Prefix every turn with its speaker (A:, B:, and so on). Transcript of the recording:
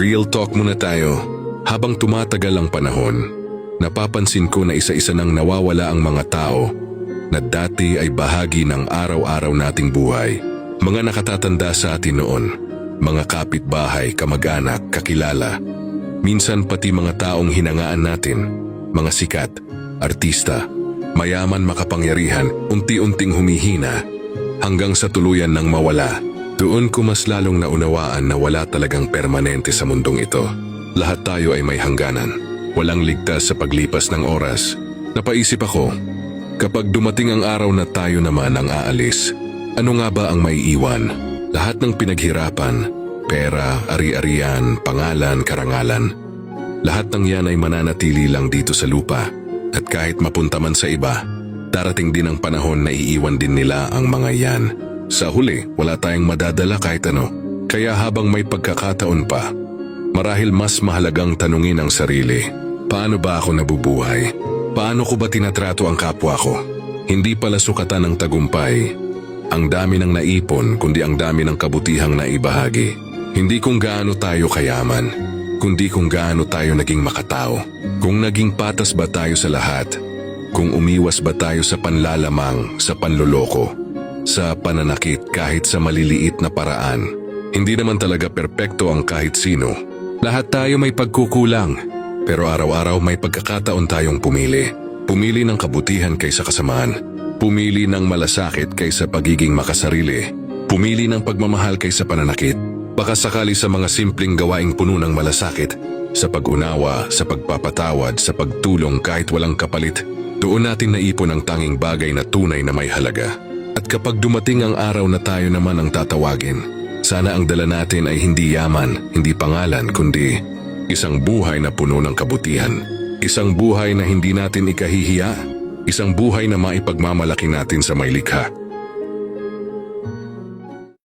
A: Real talk muna tayo. Habang tumatagal ang panahon, napapansin ko na isa-isa nang nawawala ang mga tao na dati ay bahagi ng araw-araw nating buhay. Mga nakatatanda sa atin noon, mga kapitbahay, kamag-anak, kakilala. Minsan pati mga taong hinangaan natin, mga sikat, artista, mayaman, makapangyarihan, unti-unting humihina hanggang sa tuluyan ng mawala. Doon ko mas lalong naunawaan na wala talagang permanente sa mundong ito. Lahat tayo ay may hangganan. Walang ligtas sa paglipas ng oras. Napaisip ako, kapag dumating ang araw na tayo naman ang aalis, ano nga ba ang maiiwan? Lahat ng pinaghirapan, pera, ari-arian, pangalan, karangalan. Lahat ng yan ay mananatili lang dito sa lupa. At kahit mapunta man sa iba, darating din ang panahon na iiwan din nila ang mga yan. Sa huli, wala tayong madadala kahit ano. Kaya habang may pagkakataon pa, marahil mas mahalagang tanungin ang sarili. Paano ba ako nabubuhay? Paano ko ba tinatrato ang kapwa ko? Hindi pala sukatan ng tagumpay ang dami ng naipon, kundi ang dami ng kabutihang naibahagi. Hindi kung gaano tayo kayaman, kundi kung gaano tayo naging makatao. Kung naging patas ba tayo sa lahat? Kung umiwas ba tayo sa panlalamang, sa panloloko, sa pananakit kahit sa maliliit na paraan? Hindi naman talaga perpekto ang kahit sino. Lahat tayo may pagkukulang, pero araw-araw may pagkakataon tayong pumili. Pumili ng kabutihan kaysa kasamaan. Pumili ng malasakit kaysa pagiging makasarili. Pumili ng pagmamahal kaysa pananakit. Baka sakali sa mga simpleng gawaing puno ng malasakit, sa pag-unawa, sa pagpapatawad, sa pagtulong kahit walang kapalit, doon natin naipon ang tanging bagay na tunay na may halaga. At kapag dumating ang araw na tayo naman ang tatawagin, sana ang dala natin ay hindi yaman, hindi pangalan, kundi isang buhay na puno ng kabutihan. Isang buhay na hindi natin ikahihiya. Isang buhay na maipagmamalaki natin sa may likha.